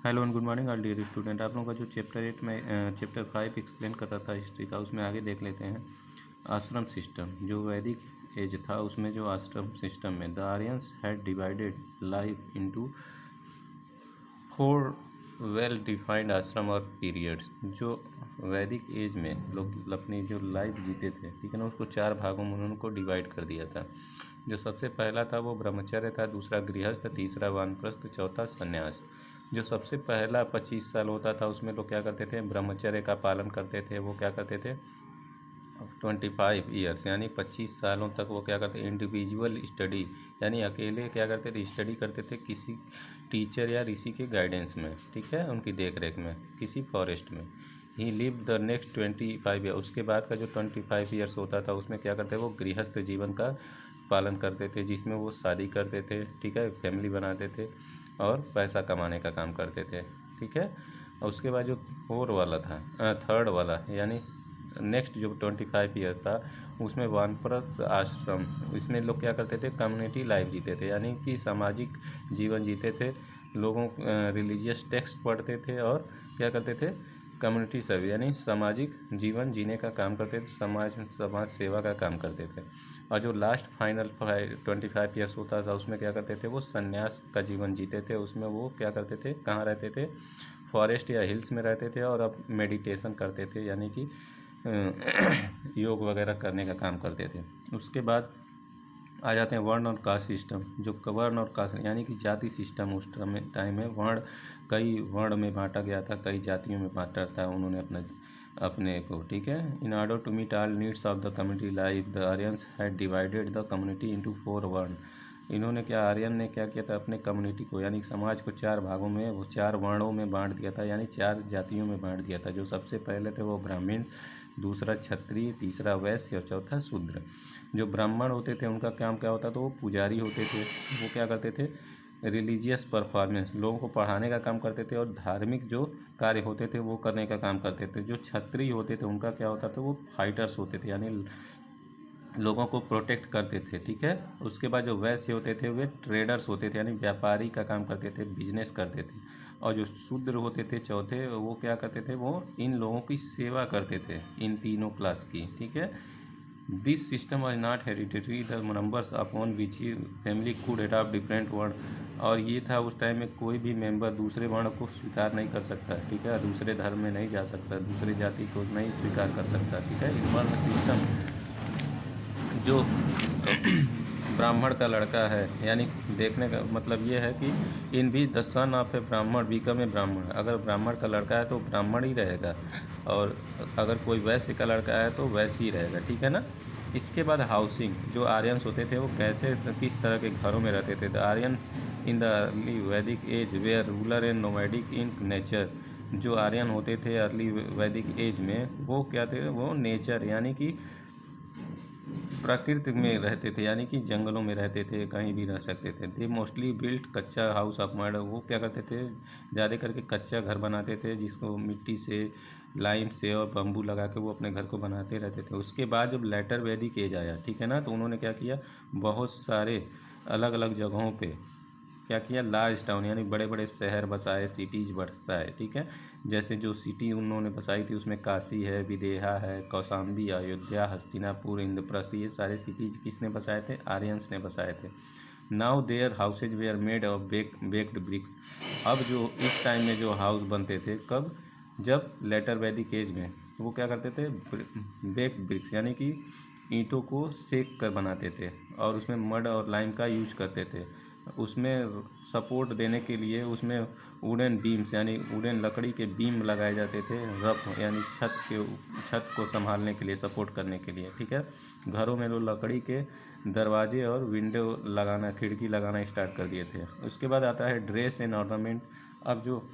Hello and good morning all dear student. आप लोगों का जो चैप्टर 8 में चैप्टर 5 एक्सप्लेन कर रहा था हिस्ट्री का, उसमें आगे देख लेते हैं आश्रम सिस्टम। जो वैदिक एज था उसमें जो आश्रम सिस्टम में the Aryans had divided life into 4 well defined आश्रम और पीरियड्स। जो वैदिक एज में लोग अपनी जो लाइफ जीते थे, ठीक है ना, उसको 4 भागों में उनको डिवाइड कर दिया था। जो सबसे पहला था वो ब्रह्मचर्य था, दूसरा गृहस्थ, तीसरा वानप्रस्थ, चौथा संन्यास। जो सबसे पहला 25 साल होता था उसमें लोग क्या करते थे, ब्रह्मचर्य का पालन करते थे। वो क्या करते थे, 25 ईयर्स यानी 25 सालों तक वो क्या करते, इंडिविजुअल स्टडी यानी अकेले क्या करते थे, स्टडी करते थे किसी टीचर या ऋषि के गाइडेंस में, ठीक है, उनकी देख रेख में, किसी फॉरेस्ट में। He live the next 25 year. उसके बाद का जो 25 ईयर्स होता था उसमें क्या करते, वो गृहस्थ जीवन का पालन करते थे, जिसमें वो शादी करते थे, ठीक है, फैमिली बनाते थे और पैसा कमाने का काम करते थे, ठीक है। और उसके बाद जो थर्ड वाला यानी नेक्स्ट जो 25 ईयर था उसमें वानप्रस्थ आश्रम, इसमें लोग क्या करते थे, कम्युनिटी लाइफ जीते थे, यानी कि सामाजिक जीवन जीते थे। लोगों रिलीजियस टेक्स्ट पढ़ते थे और क्या करते थे, कम्युनिटी सर्विस यानी सामाजिक जीवन जीने का काम करते थे, समाज सेवा का काम करते थे। और जो लास्ट फाइनल 25 ईयर्स होता था उसमें क्या करते थे, वो संन्यास का जीवन जीते थे। उसमें वो क्या करते थे, कहाँ रहते थे, फॉरेस्ट या हिल्स में रहते थे और अब मेडिटेशन करते थे, यानी कि योग वगैरह करने का काम करते थे। उसके बाद आ जाते हैं वर्ण और कास्ट सिस्टम। जो वर्ण और कास्ट यानी कि जाति सिस्टम उस टाइम में कई वर्ण में बांटा गया था, कई जातियों में बांटा था उन्होंने अपने को, ठीक है। In order to meet all needs of the community life the Aryans had divided the community into 4 varna. इन्होंने आर्यन ने क्या किया था, अपने कम्युनिटी को यानी समाज को 4 भागों में, वो 4 वर्णों में बांट दिया था, यानी 4 जातियों में बांट दिया था। जो सबसे पहले थे वो ब्राह्मण, दूसरा क्षत्रिय, तीसरा वैश्य और चौथा शूद्र। जो ब्राह्मण होते थे उनका काम क्या होता था, वो पुजारी होते थे। वो क्या करते थे, रिलीजियस परफॉर्मेंस, लोगों को पढ़ाने का काम करते थे और धार्मिक जो कार्य होते थे वो करने का काम करते थे। जो क्षत्रिय होते थे उनका क्या होता था, वो फाइटर्स होते थे, यानी लोगों को प्रोटेक्ट करते थे, ठीक है। उसके बाद जो वैश्य होते थे वे ट्रेडर्स होते थे, यानी व्यापारी का काम करते थे, बिजनेस करते थे। और जो शूद्र होते थे चौथे, वो क्या करते थे, वो इन लोगों की सेवा करते थे, इन तीनों क्लास की, ठीक है। This system was not hereditary the numbers upon which family could adopt different वर्ण। और ये था उस टाइम में कोई भी मेंबर दूसरे वर्ण को स्वीकार नहीं कर सकता, ठीक है, दूसरे धर्म में नहीं जा सकता, दूसरे जाति को नहीं स्वीकार कर सकता, ठीक है। वर्ण सिस्टम जो ब्राह्मण का लड़का है, यानी देखने का मतलब ये है कि इन भी द सन ऑफ ए ब्राह्मण बिकम ए ब्राह्मण। अगर ब्राह्मण का लड़का है तो ब्राह्मण ही रहेगा, और अगर कोई वैश्य का लड़का है तो वैश्य ही रहेगा, ठीक है ना। इसके बाद हाउसिंग, जो आर्यंस होते थे वो किस तरह के घरों में रहते थे। The Aryan in the early Vedic age were rural and nomadic in nature. जो आर्यन होते थे अर्ली वैदिक एज में वो क्या थे, वो नेचर यानी कि प्रकृति में रहते थे, यानी कि जंगलों में रहते थे, कहीं भी रह सकते थे। दे मोस्टली बिल्ट कच्चा हाउस ऑफ मड। वो क्या करते थे, ज़्यादा करके कच्चा घर बनाते थे, जिसको मिट्टी से, लाइम से और बम्बू लगा के वो अपने घर को बनाते रहते थे। उसके बाद जब लेटर वैदिक एज आया, ठीक है ना, तो उन्होंने क्या किया, बहुत सारे अलग अलग जगहों पे क्या किया, लार्ज टाउन यानी बड़े बड़े शहर बसाए, सिटीज बसाए, ठीक है। जैसे जो सिटी उन्होंने बसाई थी उसमें काशी है, विदेहा है, कौशाम्बी, अयोध्या, हस्तिनापुर, इंद्रप्रस्थ, ये सारे सिटीज किसने बसाए थे, आर्यंस ने बसाए थे। Now their houses were made of baked bricks. अब जो इस टाइम में जो हाउस बनते थे, कब, जब लेटर वैदिक एज में, वो क्या करते थे, बेक्ड ब्रिक्स यानी कि ईंटों को सेक कर बनाते थे और उसमें मड और लाइम का यूज करते थे। उसमें सपोर्ट देने के लिए उसमें वुडन बीम्स यानी वुडन लकड़ी के बीम लगाए जाते थे, रफ यानी छत को संभालने के लिए, सपोर्ट करने के लिए, ठीक है। घरों में लोग लकड़ी के दरवाजे और विंडो लगाना, खिड़की लगाना स्टार्ट कर दिए थे। उसके बाद आता है ड्रेस एंड ऑर्नामेंट। अब जो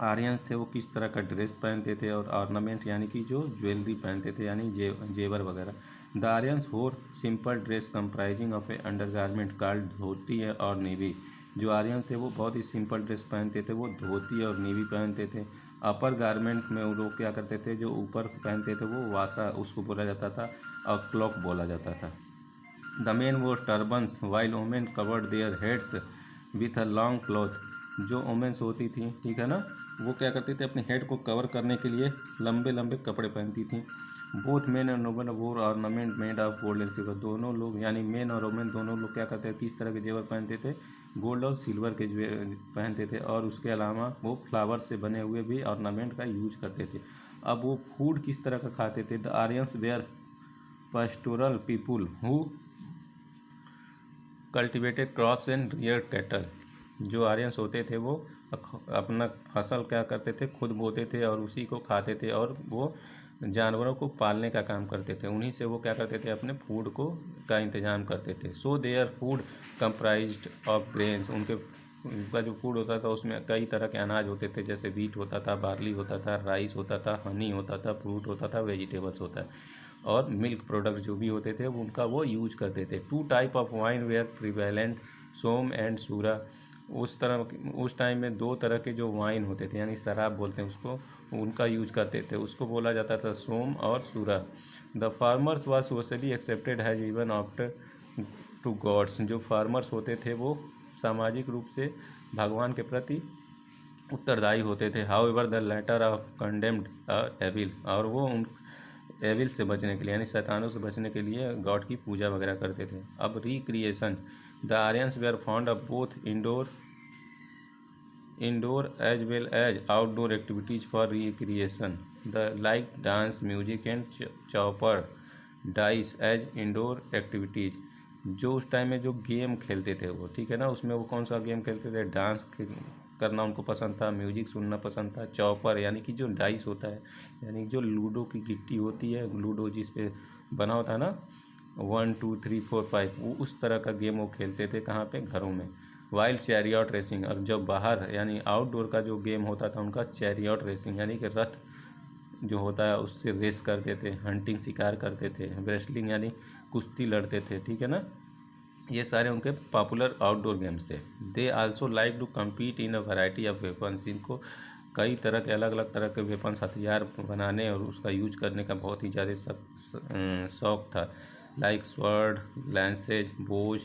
आर्यंस थे वो किस तरह का ड्रेस पहनते थे और ऑर्नामेंट यानी कि जो ज्वेलरी पहनते थे, यानी जेवर वगैरह। The Aryans wore simple dress comprising of a undergarment called dhoti और नीवी। जो आर्यन थे वो बहुत ही सिंपल ड्रेस पहनते थे, वो धोती और नीवी पहनते थे। अपर गारमेंट में वो लोग क्या करते थे, जो ऊपर पहनते थे वो वासा उसको बोला जाता था और क्लॉक बोला जाता था। द मेन वो turbans while women covered their heads with a long cloth. जो वुमेन्स होती थी, ठीक है ना, वो क्या करती थी, अपने हेड को कवर करने के लिए लंबे लंबे कपड़े पहनती थी। बोथ मेन एंड वुमेन वोर ornament made of gold and silver. दोनों लोग यानी मेन और वुमेन दोनों लोग क्या करते थे, किस तरह के जेवर पहनते थे, गोल्ड और सिल्वर के पहनते थे, और उसके अलावा वो फ्लावर से बने हुए भी ऑर्नामेंट का यूज करते थे। अब वो फूड किस तरह का खाते थे, the Aryans were pastoral people who cultivated crops and reared cattle। जो आर्यंस होते थे वो अपना फसल क्या करते थे, खुद बोते थे और उसी को खाते थे, और वो जानवरों को पालने का काम करते थे। उन्हीं से वो क्या करते थे, अपने फूड को का इंतज़ाम करते थे। So their food comprised of grains. उनका जो फूड होता था उसमें कई तरह के अनाज होते थे, जैसे व्हीट होता था, बार्ली होता था, राइस होता था, हनी होता था, फ्रूट होता था, वेजिटेबल्स होता है, और मिल्क प्रोडक्ट जो भी होते थे उनका वो यूज करते थे। Two type of wine were prevalent, soma and sura. उस टाइम में दो तरह के जो वाइन होते थे, यानी शराब बोलते हैं उसको, उनका यूज करते थे। उसको बोला जाता था सोम और sura. The farmers was socially accepted has even after to gods. जो फार्मर्स होते थे वो सामाजिक रूप से भगवान के प्रति उत्तरदायी होते थे। However the latter of condemned evil. और वो उन एविल से बचने के लिए, यानी शैतानों से बचने के लिए गॉड की पूजा वगैरह करते थे। अब recreation, the Aryans were fond of both indoor as well as outdoor activities for recreation, the like dance, music and chopper dice as indoor activities. जो उस टाइम में जो गेम खेलते थे वो, ठीक है ना, उसमें वो कौन सा गेम खेलते थे, डांस करना उनको पसंद था, म्यूजिक सुनना पसंद था, चॉपर यानी कि जो डाइस होता है, यानी जो लूडो की गिट्टी होती है, लूडो जिस पे बना होता है ना 1 2 3 4 5, वो उस तरह का गेम वो खेलते थे। कहाँ पे, घरों में। Wild chariot racing. और जब बाहर यानी आउटडोर का जो गेम होता था उनका चैरियट रेसिंग, यानी कि रथ जो होता है उससे रेस करते थे, हंटिंग शिकार करते थे, रेसलिंग यानी कुश्ती लड़ते थे, ठीक है ना। ये सारे उनके पॉपुलर आउटडोर गेम्स थे। They also like to compete in a variety of weapons. इनको कई तरह के अलग अलग तरह के वेपन्स, हथियार बनाने और उसका यूज करने का बहुत ही ज़्यादा शौक था। लाइक स्वर्ड, लैंसेज, बोज,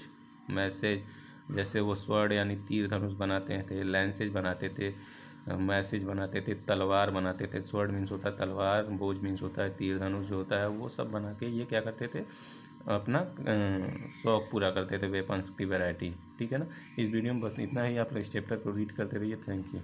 मैसेज। जैसे वो स्वर्ड यानी तीर धनुष बनाते थे, लैंसेज बनाते थे, मैसेज बनाते थे, तलवार बनाते थे। स्वर्ड मीन्स होता है तलवार, बोझ मीन्स होता है तीर धनुष जो होता है, वो सब बना के ये क्या करते थे, अपना शौक पूरा करते थे, वेपन्स की वैरायटी, ठीक है ना। इस वीडियो में बस इतना ही। आप लोग इस चैप्टर को रीड करते रहिए। Thank you.